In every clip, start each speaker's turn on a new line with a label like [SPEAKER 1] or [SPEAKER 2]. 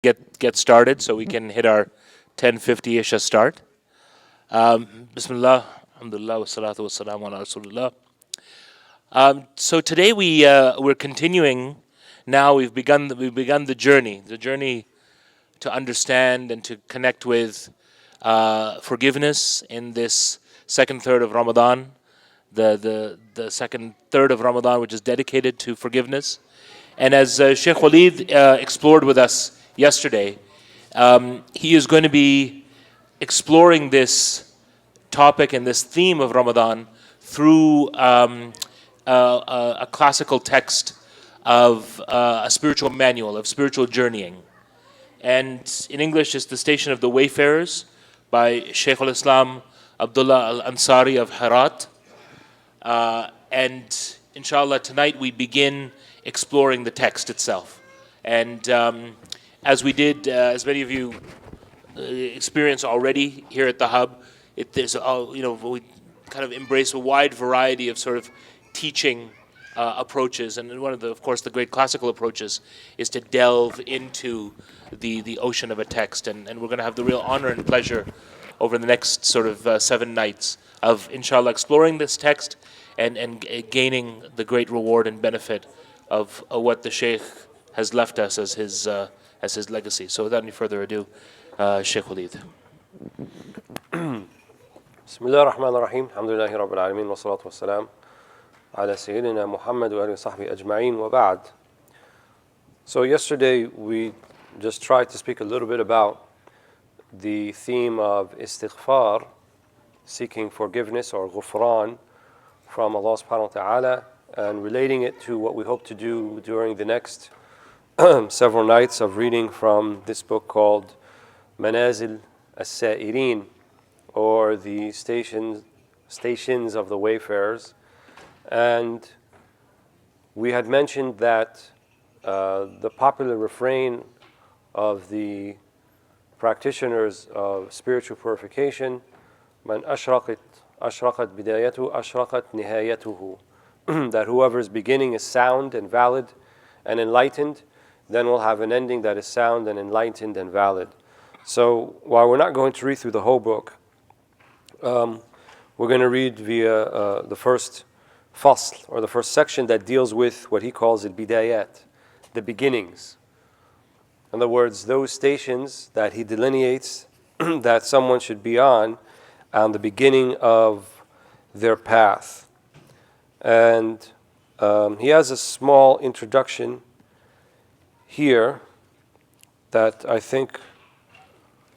[SPEAKER 1] get started so we can hit our 10:50-ish start. Bismillah, alhamdulillah, wa salatu wa salam ala rasulullah. So today we're continuing. Now we've begun the journey to understand and to connect with forgiveness in this second third of Ramadan, the second third of Ramadan, which is dedicated to forgiveness. And as Shaykh Walead explored with us yesterday, he is going to be exploring this topic and this theme of Ramadan through a classical text of a spiritual manual, of spiritual journeying. And in English, it's The Station of the Wayfarers by Shaykh al-Islam Abdullah al-Ansari of Herat. And inshallah, tonight we begin exploring the text itself. And as we did, as many of you experience already here at the Hub, we kind of embrace a wide variety of sort of teaching approaches. And one of of course, the great classical approaches is to delve into the ocean of a text. And we're going to have the real honor and pleasure over the next sort of 7 nights of, inshallah, exploring this text and gaining the great reward and benefit of what the Shaykh has left us as his legacy. So without any further ado, Shaykh Walead.
[SPEAKER 2] Bismillah ar-Rahman ar-Rahim. Alhamdulillahi Rabbil Alameen. Wa salatu wa salam ala Sayyidina Muhammad wa alihi wa sahbihi ajma'in wa ba'd. So yesterday we just tried to speak a little bit about the theme of istighfar, seeking forgiveness or ghufran from Allah subhanahu wa ta'ala, and relating it to what we hope to do during the next several nights of reading from this book called Manazil as-Sa'irin, or the stations of the wayfarers. And we had mentioned that the popular refrain of the practitioners of spiritual purification, Man ashraqat bidayatuhu ashraqat nihayatuhu, that whoever's beginning is sound and valid and enlightened, then will have an ending that is sound and enlightened and valid. So while we're not going to read through the whole book, we're going to read via the first fasl, or the first section, that deals with what he calls al-bidayat, the beginnings. In other words, those stations that he delineates that someone should be on the beginning of their path. And he has a small introduction here that I think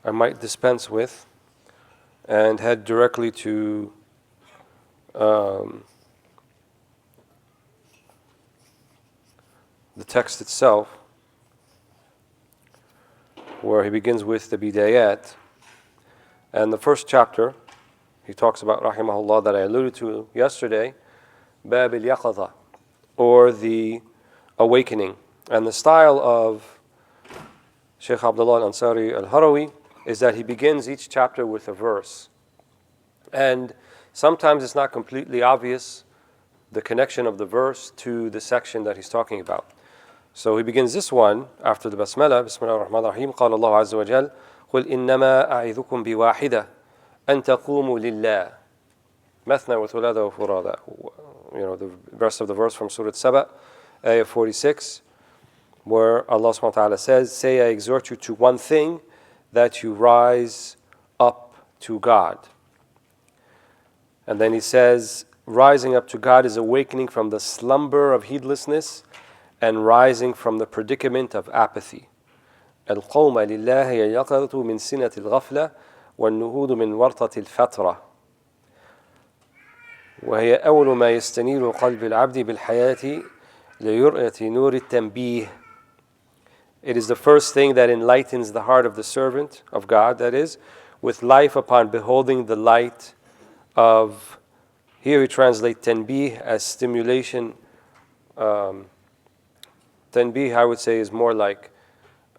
[SPEAKER 2] I might dispense with and head directly to the text itself, where he begins with the bidayat. And the first chapter, he talks about, rahimahullah, that I alluded to yesterday, Bab al-Yaqadha, or the awakening. And the style of Shaykh Abdullah al-Ansari al-Harawi is that he begins each chapter with a verse. And sometimes it's not completely obvious, the connection of the verse to the section that he's talking about. So he begins this one after the Basmala, Bismillah ar-Rahman ar-Rahim, قال الله عز وجل قل إنما أعظكم بواحدة أن تقوموا لله مثنى وثلاثة وفرادا. The rest of the verse from Surah Saba, ayah 46, where Allah subhanahu wa ta'ala says, say I exhort you to one thing, that you rise up to God. And then he says, rising up to God is awakening from the slumber of heedlessness and rising from the predicament of apathy. القوم لله يقظة من سنة الغفلة والنهوض من ورطة الفترة وهي أول ما يستنير قلب العبد بالحياة ليرأة نور التنبيه. It is the first thing that enlightens the heart of the servant of God, that is, with life upon beholding the light of, here we translate tanbih as stimulation. Tanbih, I would say, is more like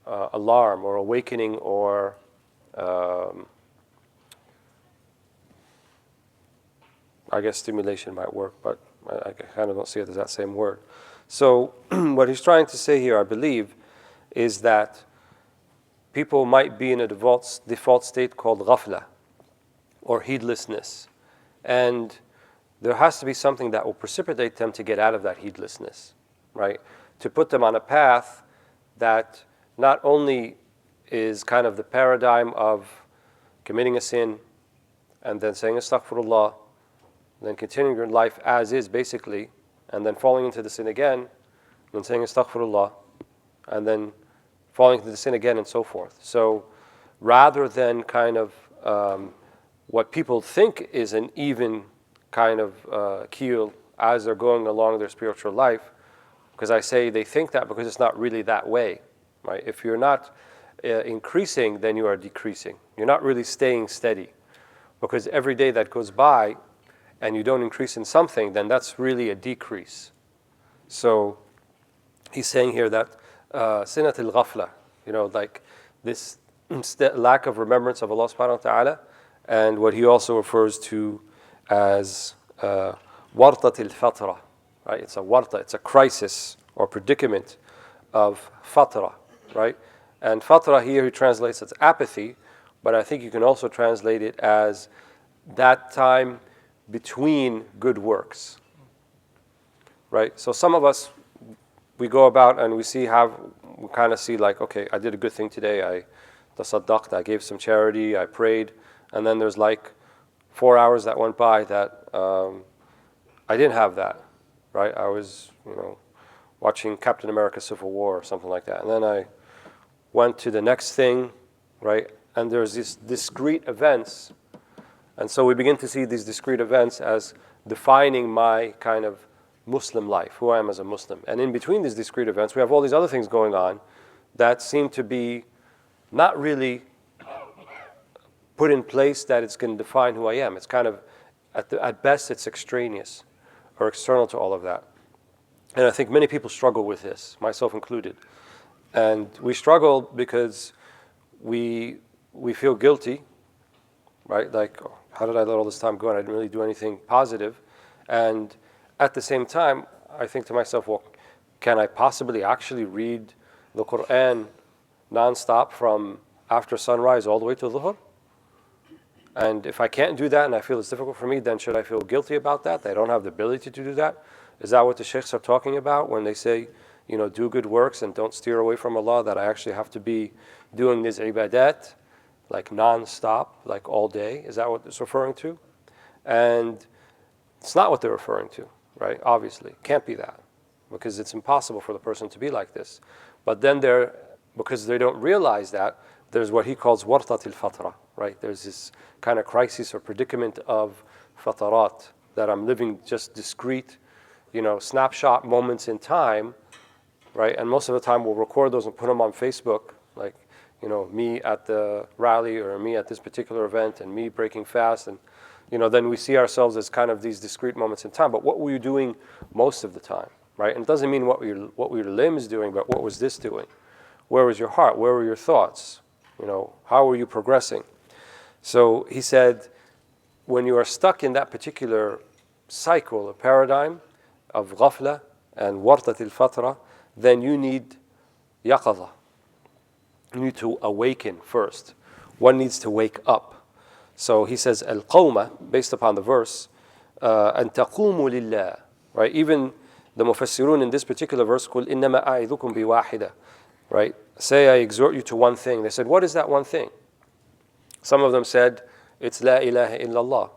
[SPEAKER 2] alarm or awakening, or I guess stimulation might work, but I kind of don't see it as that same word. So what he's trying to say here, I believe, is that people might be in a default state called ghafla, or heedlessness. And there has to be something that will precipitate them to get out of that heedlessness, right? To put them on a path that not only is kind of the paradigm of committing a sin and then saying astaghfirullah, then continuing your life as is basically, and then falling into the sin again, and saying astaghfirullah, and then falling into the sin again, and so forth. So rather than kind of what people think is an even kind of keel as they're going along their spiritual life, because I say they think that because it's not really that way, right? If you're not increasing, then you are decreasing. You're not really staying steady, because every day that goes by and you don't increase in something, then that's really a decrease. So he's saying here that sinat al-ghafla, like this lack of remembrance of Allah subhanahu wa ta'ala, and what he also refers to as wartat al-fatra, right? It's a warta, it's a crisis or predicament of fatra, right? And fatra here he translates as apathy, but I think you can also translate it as that time between good works, right? So some of us, we go about and we kind of see like, okay, I did a good thing today. I tasaddaqt, I gave some charity, I prayed, and then there's like 4 hours that went by that I didn't have that, right? I was, watching Captain America Civil War or something like that. And then I went to the next thing, right? And there's these discrete events. And so we begin to see these discrete events as defining my kind of Muslim life, who I am as a Muslim. And in between these discrete events, we have all these other things going on that seem to be not really put in place that it's going to define who I am. It's kind of, at best, it's extraneous or external to all of that. And I think many people struggle with this, myself included. And we struggle because we feel guilty, right? Like, oh, how did I let all this time go and I didn't really do anything positive? And at the same time, I think to myself, well, can I possibly actually read the Quran nonstop from after sunrise all the way to Dhuhr? And if I can't do that and I feel it's difficult for me, then should I feel guilty about that I don't have the ability to do that? Is that what the sheikhs are talking about when they say, do good works and don't steer away from Allah, that I actually have to be doing this ibadat like non-stop, like all day? Is that what it's referring to? And it's not what they're referring to, right? Obviously, can't be that, because it's impossible for the person to be like this. But then because they don't realize that, there's what he calls wartat al-fatra, right? There's this kind of crisis or predicament of fatarat, that I'm living just discrete, snapshot moments in time, right? And most of the time we'll record those and put them on Facebook, like, me at the rally or me at this particular event and me breaking fast. And, then we see ourselves as kind of these discrete moments in time. But what were you doing most of the time, right? And it doesn't mean what were your limbs doing, but what was this doing? Where was your heart? Where were your thoughts? How were you progressing? So he said, when you are stuck in that particular cycle or paradigm of ghafla and wartat al-fatra, then you need yaqadha. You need to awaken first. One needs to wake up. So he says, al-qawma, based upon the verse, أن تقوموا لله, right? Even the mufassirun in this particular verse, قل إنما أعظكم بواحدة, right? Say I exhort you to one thing. They said, what is that one thing? Some of them said, it's la ilaha illallah.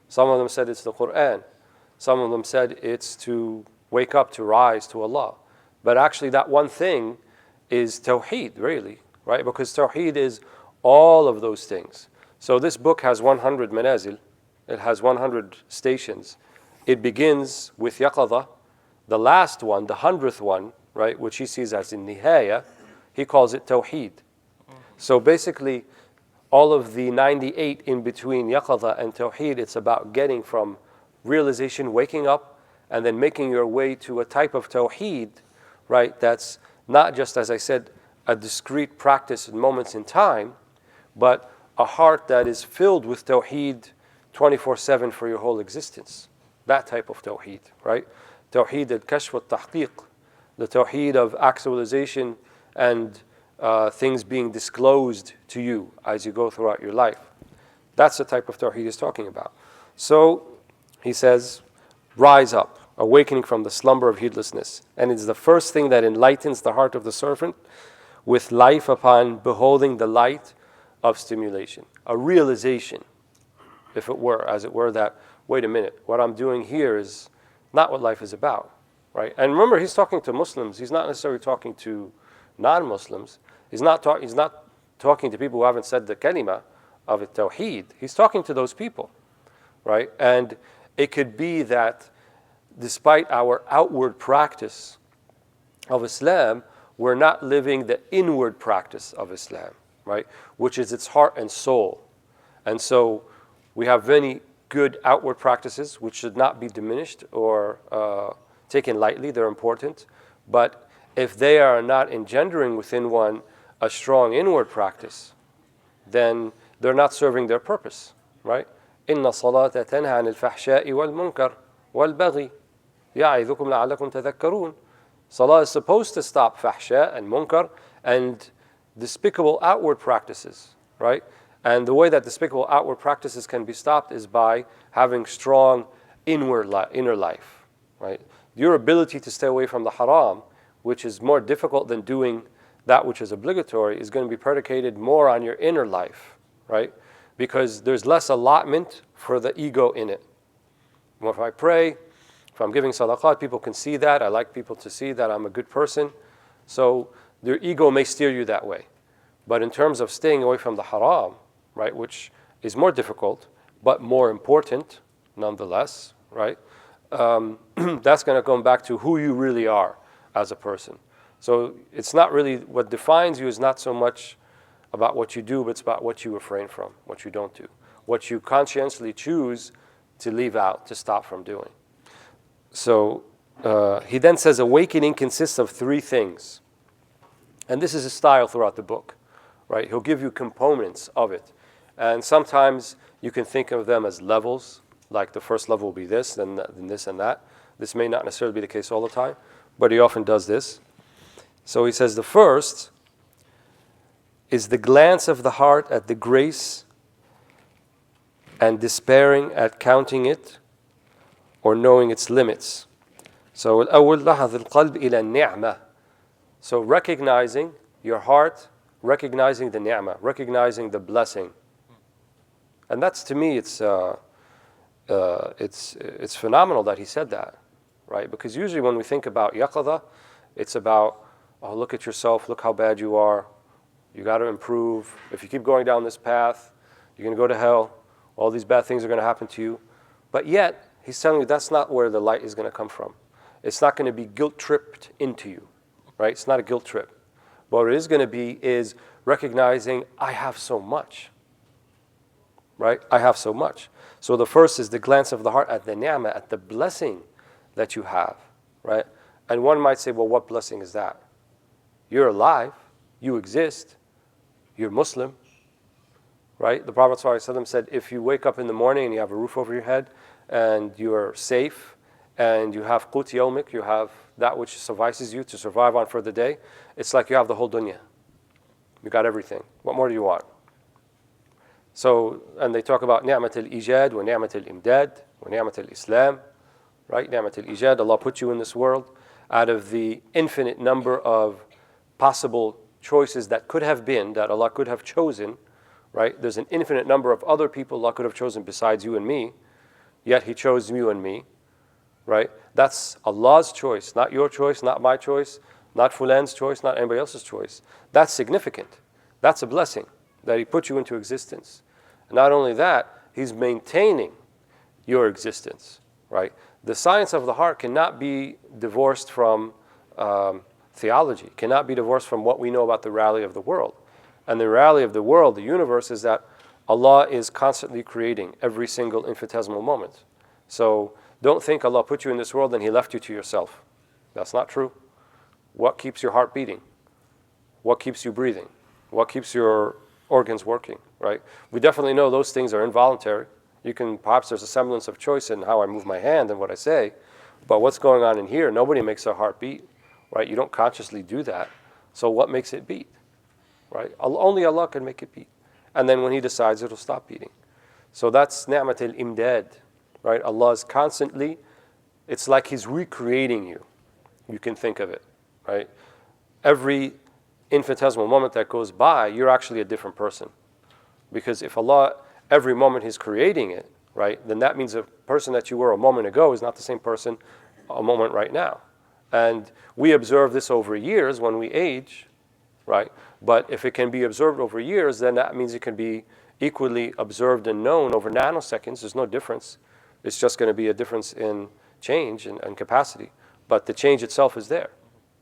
[SPEAKER 2] Some of them said it's the Quran. Some of them said it's to wake up, to rise to Allah. But actually that one thing is tawheed, really, right? Because tawheed is all of those things. So this book has 100 manazil. It has 100 stations. It begins with yaqadha. The last one, the 100th one, right, which he sees as in nihaya, he calls it tawheed. So basically, all of the 98 in between yaqadha and tawheed, it's about getting from realization, waking up, and then making your way to a type of tawheed, right, that's not just, as I said, a discrete practice in moments in time, but a heart that is filled with tawheed 24/7 for your whole existence. That type of tawheed, right? Tawheed al-kashf al-tahqiq, the tawheed of actualization and things being disclosed to you as you go throughout your life. That's the type of tawheed he's talking about. So he says, rise up, awakening from the slumber of heedlessness. And it's the first thing that enlightens the heart of the servant with life upon beholding the light of stimulation. A realization, if it were, as it were, that, wait a minute, what I'm doing here is not what life is about, right? And remember, he's talking to Muslims. He's not necessarily talking to non-Muslims. He's not talking to people who haven't said the kalima of tawheed. He's talking to those people, right? And it could be that despite our outward practice of Islam, we're not living the inward practice of Islam, right? Which is its heart and soul. And so we have many good outward practices which should not be diminished or taken lightly. They're important. But if they are not engendering within one a strong inward practice, then they're not serving their purpose, right? إن الصلاة تنهى عن الفحشاء والمنكر والبغي يعظكم لعلكم تذكرون. Salah is supposed to stop fahsha and munkar and despicable outward practices, right? And the way that despicable outward practices can be stopped is by having strong inner life, right? Your ability to stay away from the haram, which is more difficult than doing that which is obligatory, is going to be predicated more on your inner life, right? Because there's less allotment for the ego in it. If I pray, if I'm giving sadaqat, people can see that. I like people to see that I'm a good person. So their ego may steer you that way. But in terms of staying away from the haram, right, which is more difficult, but more important nonetheless, right, that's going to come back to who you really are as a person. So it's not really, what defines you is not so much about what you do, but it's about what you refrain from, what you don't do, what you conscientiously choose to leave out, to stop from doing. So he then says awakening consists of three things. And this is his style throughout the book, right? He'll give you components of it. And sometimes you can think of them as levels, like the first level will be this, then this and that. This may not necessarily be the case all the time, but he often does this. So he says the first is the glance of the heart at the grace and despairing at counting it or knowing its limits. So الأول لحظ القلب إلى النعمة. So recognizing your heart, recognizing the ni'mah, recognizing the blessing. And that's, to me, it's phenomenal that he said that, right? Because usually when we think about yaqadha, it's about, oh, look at yourself, look how bad you are, you got to improve. If you keep going down this path, you're going to go to hell. All these bad things are going to happen to you. But yet, he's telling you that's not where the light is going to come from. It's not going to be guilt-tripped into you, right? It's not a guilt trip. But what it is going to be is recognizing, I have so much, right? I have so much. So the first is the glance of the heart at the ni'mah, at the blessing that you have, right? And one might say, well, what blessing is that? You're alive. You exist. You're Muslim, right? The Prophet ﷺ said, if you wake up in the morning and you have a roof over your head and you're safe and you have qut yawmik, you have that which suffices you to survive on for the day, it's like you have the whole dunya. You got everything. What more do you want? So, and they talk about ni'mat al-ijad wa ni'mat al-imdad wa ni'mat al-islam, right? Ni'mat al-ijad, Allah put you in this world out of the infinite number of possible choices that could have been, that Allah could have chosen, right? There's an infinite number of other people Allah could have chosen besides you and me, yet He chose you and me, right? That's Allah's choice, not your choice, not my choice, not Fulan's choice, not anybody else's choice. That's significant. That's a blessing that He put you into existence. And not only that, He's maintaining your existence, right? The science of the heart cannot be divorced from theology, cannot be divorced from what we know about the reality of the world. And the reality of the world, the universe, is that Allah is constantly creating every single infinitesimal moment. So don't think Allah put you in this world and He left you to yourself. That's not true. What keeps your heart beating? What keeps you breathing? What keeps your organs working, right? We definitely know those things are involuntary. Perhaps there's a semblance of choice in how I move my hand and what I say, but what's going on in here, nobody makes their heart beat, right? You don't consciously do that. So what makes it beat? right? Only Allah can make it beat. And then when He decides, it'll stop beating. So that's ni'mat al-imdad, right? Allah is constantly, it's like He's recreating you. You can think of it, right? Every infinitesimal moment that goes by, you're actually a different person. Because if Allah, every moment He's creating it, right, then that means the person that you were a moment ago is not the same person a moment right now. And we observe this over years when we age, right? But if it can be observed over years, then that means it can be equally observed and known over nanoseconds. There's no difference. It's just going to be a difference in change and capacity. But the change itself is there,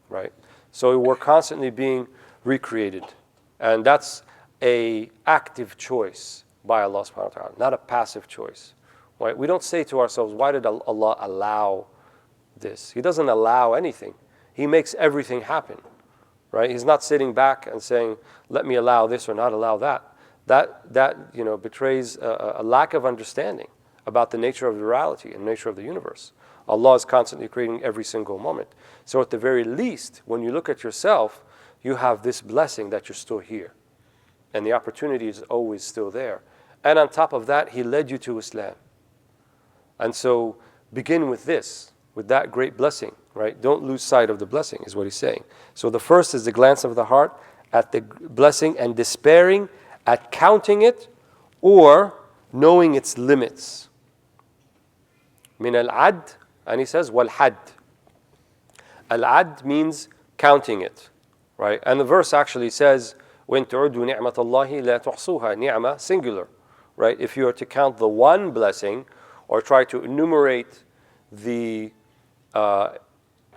[SPEAKER 2] right? So we're constantly being recreated. And that's an active choice by Allah subhanahu wa ta'ala, not a passive choice. Right? We don't say to ourselves, why did Allah allow this? He doesn't allow anything. He makes everything happen. Right? He's not sitting back and saying, let me allow this or not allow that. That betrays a lack of understanding about the nature of reality and nature of the universe. Allah is constantly creating every single moment. So at the very least, when you look at yourself, you have this blessing that you're still here. And the opportunity is always still there. And on top of that, He led you to Islam. And so begin with this, with that great blessing, right? Don't lose sight of the blessing, is what He's saying. So the first is the glance of the heart at the blessing and despairing at counting it or knowing its limits. Min al-ad, and he says, wal-had. Al-ad means counting it, right? And the verse actually says, وَإِن تُعُدُّوا نِعْمَةَ اللَّهِ لَا تُحْصُوهَا. Ni'mah, singular, right? If you are to count the one blessing or try to enumerate the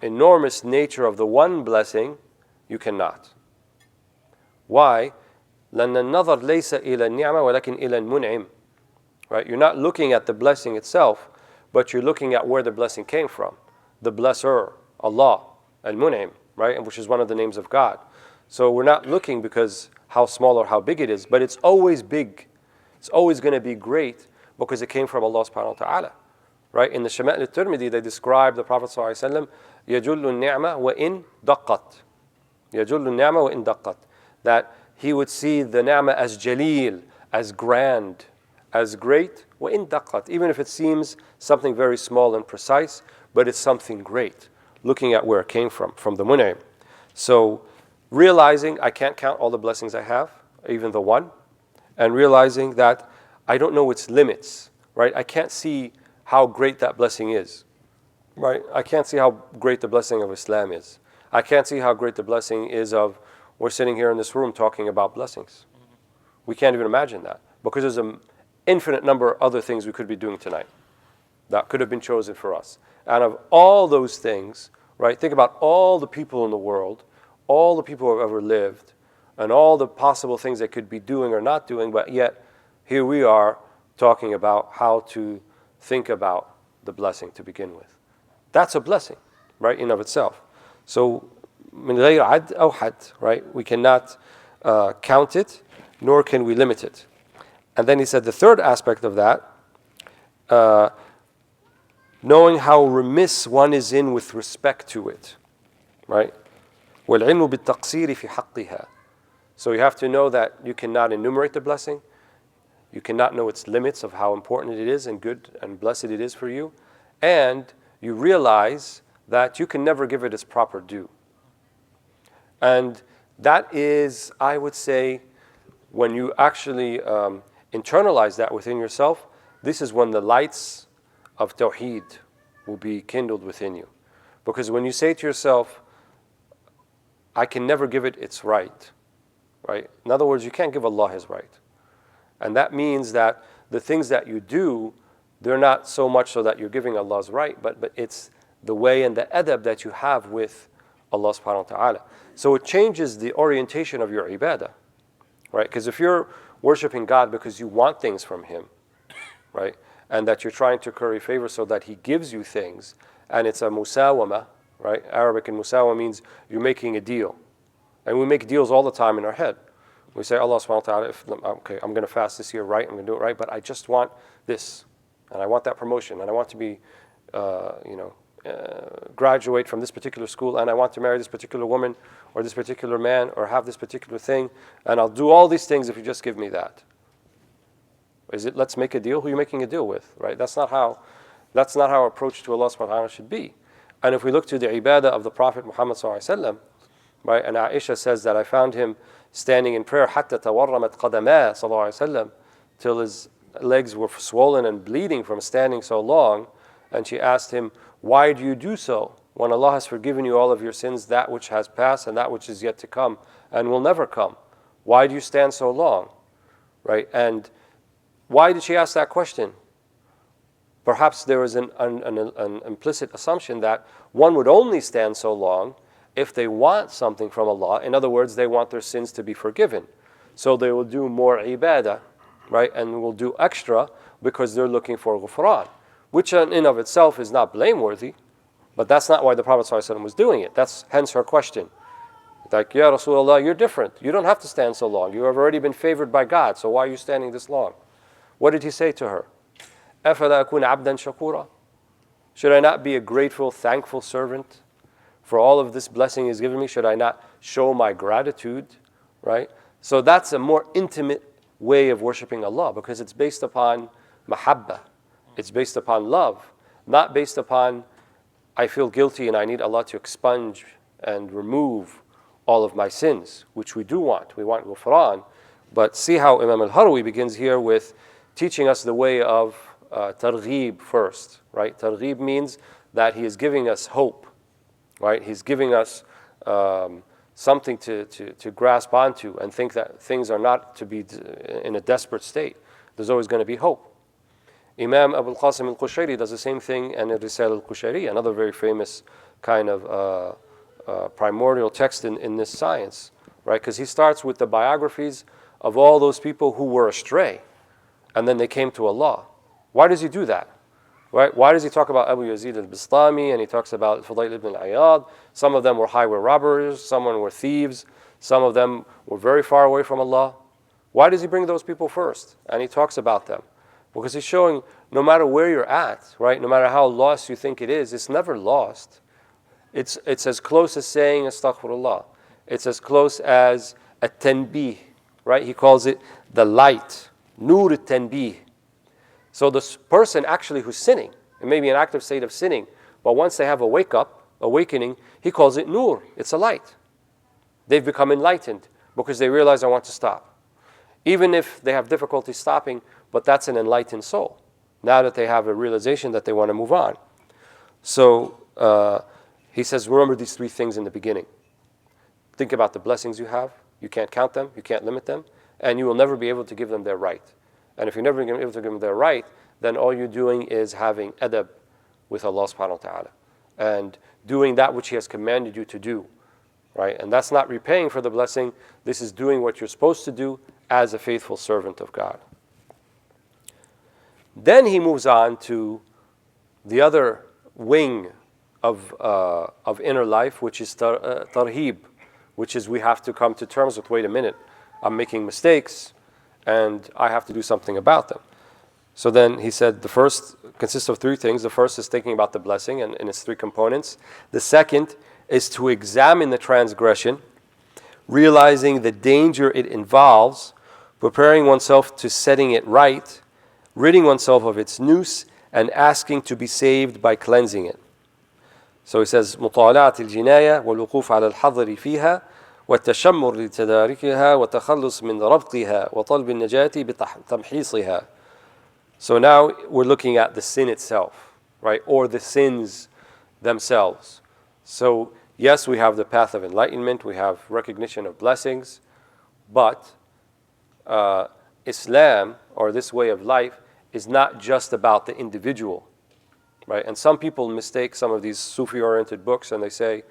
[SPEAKER 2] enormous nature of the one blessing, you cannot. Why? لأن النظر ليس إلى النعمة ولكن إلى المنعم. Right? You're not looking at the blessing itself, but you're looking at where the blessing came from. The blesser, Allah, al-mun'im, right? Which is one of the names of God. So we're not looking because how small or how big it is, but it's always big. It's always going to be great because it came from Allah subhanahu wa ta'ala. Right? In the Shama'il al-Tirmidhi, they describe the Prophet sallallahu alaihi wasallam, يَجُلُّ النِّعْمَةِ وَإِن دَقَّتْ. يَجُلُّ النِّعْمَةِ وَإِن دَقَّتْ. That he would see the ni'mah as jaleel, as grand, as great, وَإِن دَقَّتْ. Even if it seems something very small and precise, but it's something great, looking at where it came from the mun'im. So realizing I can't count all the blessings I have, even the one, and realizing that I don't know its limits, right? I can't see how great that blessing is, right? I can't see how great the blessing of Islam is. I can't see how great the blessing is of we're sitting here in this room talking about blessings. We can't even imagine that because there's an infinite number of other things we could be doing tonight that could have been chosen for us. And of all those things, right, think about all the people in the world, all the people who have ever lived, and all the possible things they could be doing or not doing, but yet here we are talking about how to think about the blessing to begin with. That's a blessing, right, in of itself. So, min ghayr ad aw had, right? We cannot count it, nor can we limit it. And then he said the third aspect of that, knowing how remiss one is in with respect to it, right? وَالْعِلْمُ بِالتَّقْصِيرِ فِي حَقِّهَا. So you have to know that you cannot enumerate the blessing. You cannot know its limits of how important it is and good and blessed it is for you. And you realize that you can never give it its proper due. And that is, I would say, when you actually internalize that within yourself, this is when the lights of Tawheed will be kindled within you. Because when you say to yourself, I can never give it its right, right? In other words, you can't give Allah His right. And that means that the things that you do, they're not so much so that you're giving Allah's right, but it's the way and the adab that you have with Allah subhanahu wa ta'ala. So it changes the orientation of your ibadah, right? Because if you're worshiping God because you want things from Him, right? And that you're trying to curry favor so that He gives you things, and it's a musawama, right? Arabic and musawama means you're making a deal. And we make deals all the time in our head. We say, Allah subhanahu wa ta'ala, okay, I'm going to fast this year right, I'm going to do it right, but I just want this, and I want that promotion, and I want to be, graduate from this particular school, and I want to marry this particular woman or this particular man or have this particular thing, and I'll do all these things if you just give me that. Is it, let's make a deal? Who are you making a deal with, right? That's not how our approach to Allah subhanahu wa ta'ala should be. And if we look to the ibadah of the Prophet Muhammad sallallahu alaihi wasallam, right, and Aisha says that I found him standing in prayer حتى تورمت قدماه صلى الله عليه وسلم, till his legs were swollen and bleeding from standing so long, and she asked him, why do you do so when Allah has forgiven you all of your sins, that which has passed and that which is yet to come and will never come? Why do you stand so long, right? And why did she ask that question? Perhaps there was an implicit assumption that one would only stand so long if they want something from Allah. In other words, they want their sins to be forgiven. So they will do more ibadah, right? And will do extra because they're looking for ghufran, which in of itself is not blameworthy, but that's not why the Prophet ﷺ was doing it. That's hence her question. Like, Ya Rasulullah, you're different. You don't have to stand so long. You have already been favored by God, so why are you standing this long? What did he say to her? أَفَلَا أَكُونَ عَبْدًا شَكُورًا? Should I not be a grateful, thankful servant for all of this blessing He's given me? Should I not show my gratitude, right? So that's a more intimate way of worshiping Allah because it's based upon mahabbah. It's based upon love, not based upon I feel guilty and I need Allah to expunge and remove all of my sins, which we do want. We want ghufran. But see how Imam al-Harawi begins here with teaching us the way of targheeb first, right? Targheeb means that he is giving us hope, right? He's giving us something to grasp onto and think that things are not to be in a desperate state. There's always going to be hope. Imam Abu al-Qasim al-Qushayri does the same thing in Risal al-Qushayri, another very famous kind of primordial text in this science, right? Because he starts with the biographies of all those people who were astray, and then they came to Allah. Why does he do that? Right? Why does he talk about Abu Yazid al-Bistami, and he talks about Fudayl ibn al-Iyad? Some of them were highway robbers, some were thieves, some of them were very far away from Allah. Why does he bring those people first? And he talks about them. Because he's showing no matter where you're at, right, no matter how lost you think it is, it's never lost. It's as close as saying astaghfirullah. It's as close as a tanbih, right? He calls it the light, nur tanbih. So this person actually who's sinning, it may be an active state of sinning, but once they have a awakening, he calls it nur. It's a light. They've become enlightened because they realize I want to stop. Even if they have difficulty stopping, but that's an enlightened soul. Now that they have a realization that they want to move on. So he says, remember these three things in the beginning. Think about the blessings you have. You can't count them. You can't limit them. And you will never be able to give them their right. And if you're never able to give them their right, then all you're doing is having adab with Allah subhanahu wa ta'ala. And doing that which He has commanded you to do. Right? And that's not repaying for the blessing. This is doing what you're supposed to do as a faithful servant of God. Then he moves on to the other wing of inner life, which is tarheeb, which is we have to come to terms with, wait a minute, I'm making mistakes, and I have to do something about them. So then he said the first consists of three things. The first is thinking about the blessing and its three components. The second is to examine the transgression, realizing the danger it involves, preparing oneself to setting it right, ridding oneself of its noose, and asking to be saved by cleansing it. So he says, مطالعة الجناية والوقوف على الحظر فيها والتشمر لتداركها والتخلص من ربطها وطلب النجاة بتمحيصها. So now we're looking at the sin itself, right? Or the sins themselves. So yes, we have the path of enlightenment, we have recognition of blessings, but Islam, or this way of life, is not just about the individual, right? And some people mistake some of these Sufi-oriented books and they say,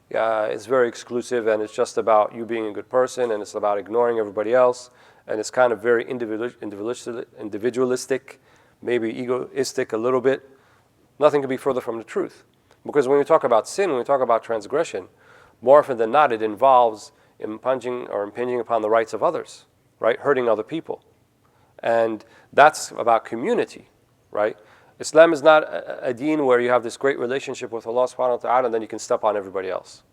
[SPEAKER 2] yeah, it's very exclusive and it's just about you being a good person and it's about ignoring everybody else and it's kind of very individualistic, maybe egoistic a little bit. Nothing could be further from the truth. Because when we talk about sin, when we talk about transgression, more often than not, it involves impinging upon the rights of others, right? Hurting other people. And that's about community, right? Islam is not a deen where you have this great relationship with Allah subhanahu wa ta'ala and then you can step on everybody else.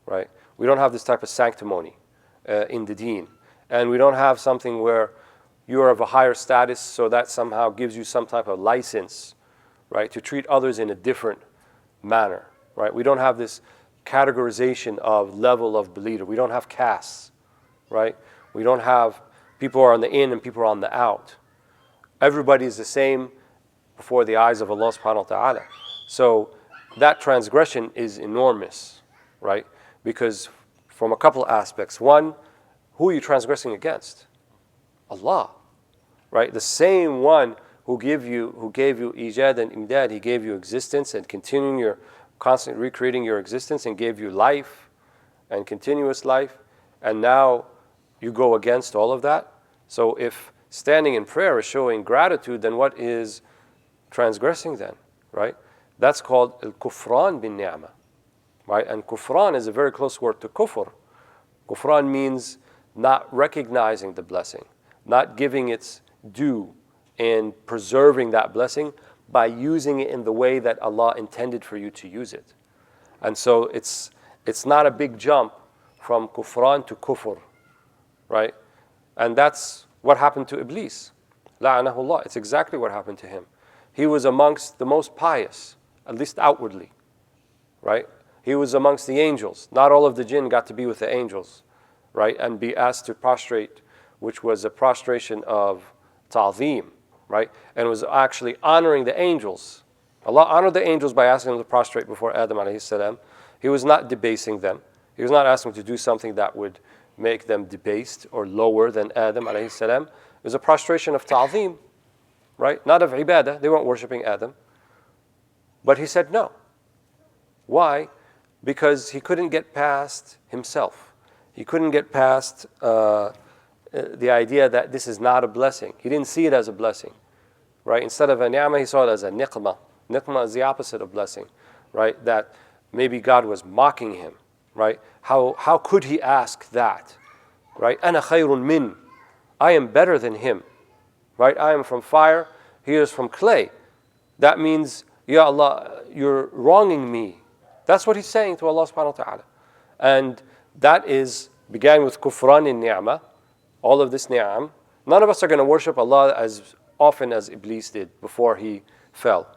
[SPEAKER 2] Right? We don't have this type of sanctimony in the deen. And we don't have something where you are of a higher status, so that somehow gives you some type of license, right, to treat others in a different manner. Right? We don't have this categorization of level of believer. We don't have castes. Right? We don't have people are on the in and people are on the out. Everybody is the same before the eyes of Allah subhanahu wa ta'ala. So that transgression is enormous, right? Because from a couple aspects. One, who are you transgressing against? Allah, right? The same one who gave you ijad and imdad, he gave you existence and continuing your constant recreating your existence and gave you life and continuous life, and now you go against all of that. So if standing in prayer is showing gratitude, then what is transgressing then, right? That's called al-kufran bin ni'mah, right? And kufran is a very close word to kufr. Kufran means not recognizing the blessing, not giving its due and preserving that blessing by using it in the way that Allah intended for you to use it. And so it's not a big jump from kufran to kufr, right? And that's what happened to Iblis. La'anahullah. It's exactly what happened to him. He was amongst the most pious, at least outwardly, right? He was amongst the angels. Not all of the jinn got to be with the angels, right? And be asked to prostrate, which was a prostration of ta'zeem, right? And it was actually honoring the angels. Allah honored the angels by asking them to prostrate before Adam alayhi salam. He was not debasing them. He was not asking them to do something that would make them debased or lower than Adam alayhi salam. It was a prostration of ta'zeem, right? Not of ibadah. They weren't worshipping Adam. But he said no. Why? Because he couldn't get past himself. He couldn't get past the idea that this is not a blessing. He didn't see it as a blessing, right? Instead of a ni'mah, he saw it as a niqmah. Niqmah is the opposite of blessing, right? That maybe God was mocking him, right? How could he ask that, right? Ana khayrun min. I am better than him, right? I am from fire, he is from clay. That means, Ya Allah, you're wronging me. That's what he's saying to Allah subhanahu wa ta'ala. And that began with kufran in ni'mah, all of this ni'am. None of us are going to worship Allah as often as Iblis did before he fell.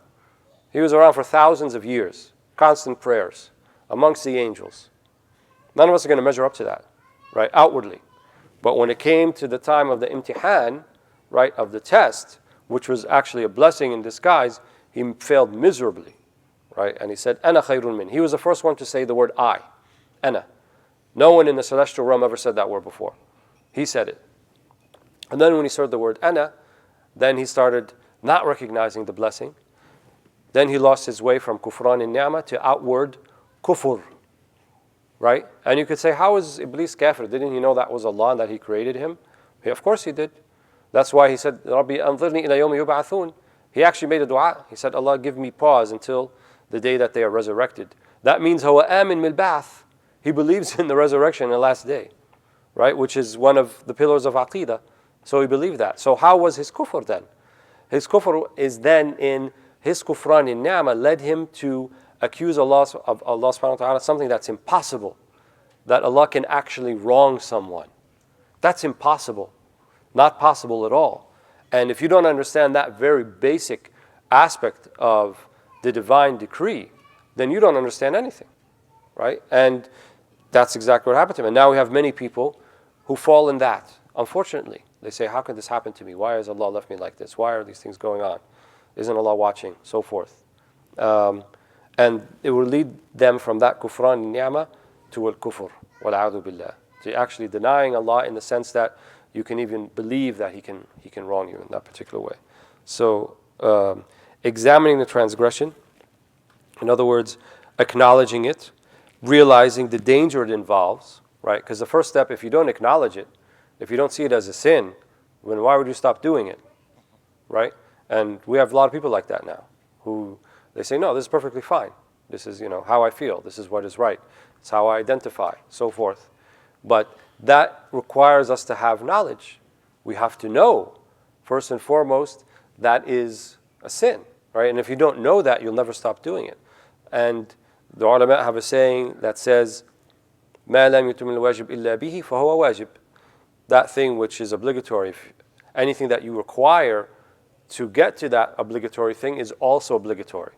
[SPEAKER 2] He was around for thousands of years, constant prayers amongst the angels. None of us are going to measure up to that, right, outwardly. But when it came to the time of the imtihan, right, of the test, which was actually a blessing in disguise, he failed miserably, right? And he said, Ana khayrun min. He was the first one to say the word I, Ana. No one in the celestial realm ever said that word before. He said it. And then when he said the word Ana, then he started not recognizing the blessing. Then he lost his way from kufran in ni'mah to outward kufr, right? And you could say, how is Iblis kafir? Didn't he know that was Allah and that he created him? Of course he did. That's why he said, Rabbi anzirni ila yawmi yub'athun. He actually made a dua. He said, Allah, give me pause until the day that they are resurrected. That means huwa amin bil ba'th. He believes in the resurrection in the last day, right? Which is one of the pillars of aqeedah. So he believed that. So how was his kufr then? His kufr is then in his kufran in ni'mah led him to accuse Allah subhanahu wa ta'ala something that's impossible. That Allah can actually wrong someone. That's impossible. Not possible at all. And if you don't understand that very basic aspect of the divine decree, then you don't understand anything, right? And that's exactly what happened to him. And now we have many people who fall in that, unfortunately. They say, how could this happen to me? Why has Allah left me like this? Why are these things going on? Isn't Allah watching? So forth. And it will lead them from that kufran ni'mah to al-kufr, wal-a'udhu billah. To actually denying Allah in the sense that you can even believe that He can wrong you in that particular way. So examining the transgression, in other words, acknowledging it, realizing the danger it involves, right? Because the first step, if you don't acknowledge it, if you don't see it as a sin, then why would you stop doing it, right? And we have a lot of people like that now, who they say, no, this is perfectly fine. This is, how I feel. This is what is right. It's how I identify, so forth. But that requires us to have knowledge. We have to know, first and foremost, that is a sin. right? And if you don't know that, you'll never stop doing it. And the ulama have a saying that says, مَا لَمْ يُتْمِ الْوَاجِبْ إِلَّا بِهِ فَهُوَ واجib. That thing which is obligatory, if anything that you require to get to that obligatory thing is also obligatory.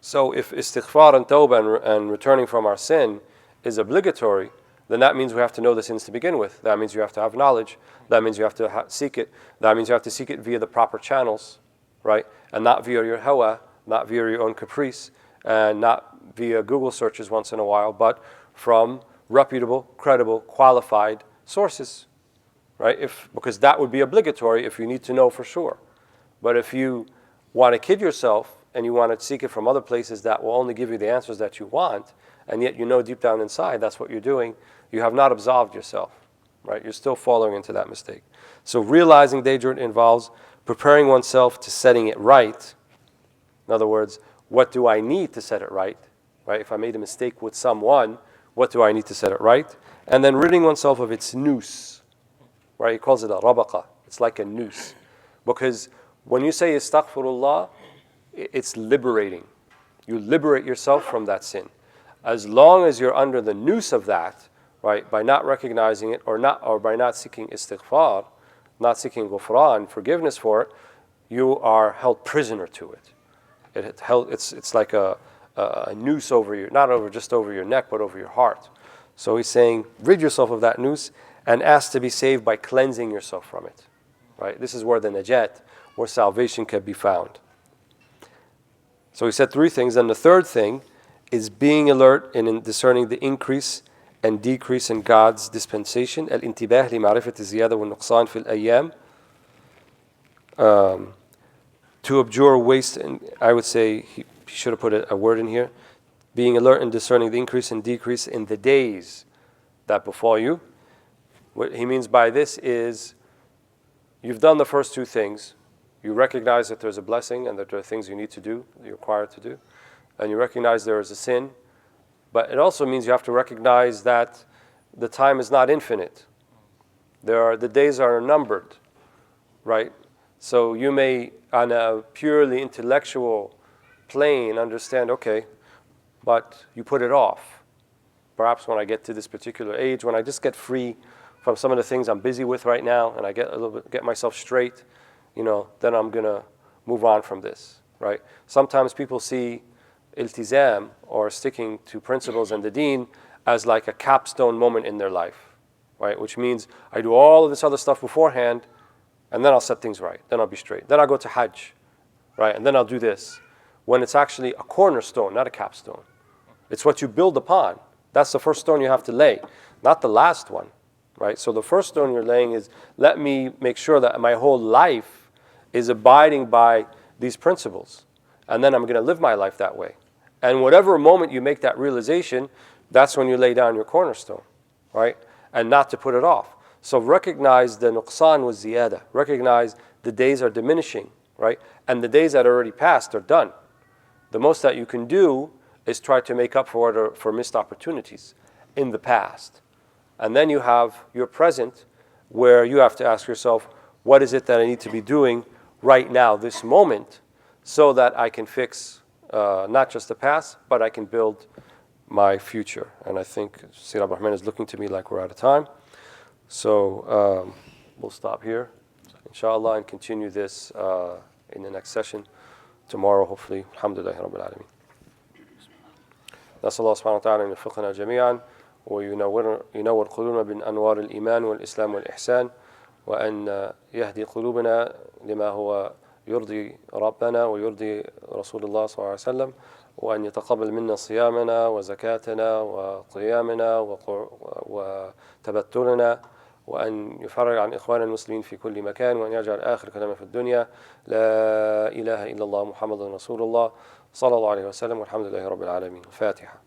[SPEAKER 2] So if istighfar and tawbah and returning from our sin is obligatory, then that means we have to know the sins to begin with. That means you have to have knowledge. That means you have to seek it. That means you have to seek it via the proper channels, right? And not via your hawa, not via your own caprice, and not via Google searches once in a while, but from reputable, credible, qualified sources, right? Because that would be obligatory if you need to know for sure. But if you want to kid yourself and you want to seek it from other places that will only give you the answers that you want, and yet you know deep down inside that's what you're doing, you have not absolved yourself, right? You're still falling into that mistake. So realizing danger involves preparing oneself to setting it right. In other words, what do I need to set it right? Right? If I made a mistake with someone, what do I need to set it right? And then ridding oneself of its noose. Right? He calls it a rabaqa. It's like a noose. Because when you say astaghfirullah, it's liberating. You liberate yourself from that sin. As long as you're under the noose of that, right, by not recognizing it or by not seeking istighfar, not seeking ghufran, forgiveness for it, you are held prisoner to it. It's like a noose over you, not just over your neck, but over your heart. So he's saying, rid yourself of that noose and ask to be saved by cleansing yourself from it. Right? This is where the najat, where salvation can be found. So he said three things. And the third thing is being alert and in discerning the increase and decrease in God's dispensation. Al-intibah li ma'rifat ziyada wa nuqsan fil ayyam. To abjure waste, and I would say he should have put a word in here. Being alert and discerning the increase and decrease in the days that befall you. What he means by this is you've done the first two things. You recognize that there's a blessing and that there are things you need to do, that you're required to do. And you recognize there is a sin. But it also means you have to recognize that the time is not infinite. The days are numbered, right? So you may, on a purely intellectual plane, understand, okay, but you put it off. Perhaps when I get to this particular age, when I just get free from some of the things I'm busy with right now, and I get myself straight, then I'm gonna move on from this, right? Sometimes people see iltizam, or sticking to principles and the deen, as like a capstone moment in their life, right? Which means I do all of this other stuff beforehand, and then I'll set things right. Then I'll be straight. Then I'll go to Hajj, right? And then I'll do this. When it's actually a cornerstone, not a capstone. It's what you build upon. That's the first stone you have to lay, not the last one, right? So the first stone you're laying is, let me make sure that my whole life is abiding by these principles. And then I'm going to live my life that way. And whatever moment you make that realization, that's when you lay down your cornerstone, right? And not to put it off. So recognize the nuqsan was ziyada. Recognize the days are diminishing, right? And the days that are already passed are done. The most that you can do is try to make up for missed opportunities in the past. And then you have your present, where you have to ask yourself, what is it that I need to be doing right now, this moment, so that I can fix not just the past, but I can build my future. And I think Sayyid Abdul Rahman is looking to me like we're out of time. So we'll stop here, inshallah, and continue this in the next session tomorrow, hopefully. Alhamdulillah Rabbil Alameen. نسأل الله سبحانه وتعالى أن يوفقنا جميعا وينور قلوبنا بأنوار الإيمان والإسلام والإحسان وأن يهدي قلوبنا لما هو يرضي ربنا ويرضي رسول الله صلى الله عليه وسلم وأن يتقبل منا صيامنا وزكاتنا وقيامنا وتبتلنا وأن يفرج عن إخواننا المسلمين في كل مكان وأن يجعل آخر كلامنا في الدنيا لا إله إلا الله محمد رسول الله صلى الله عليه وسلم والحمد لله رب العالمين. الفاتحة.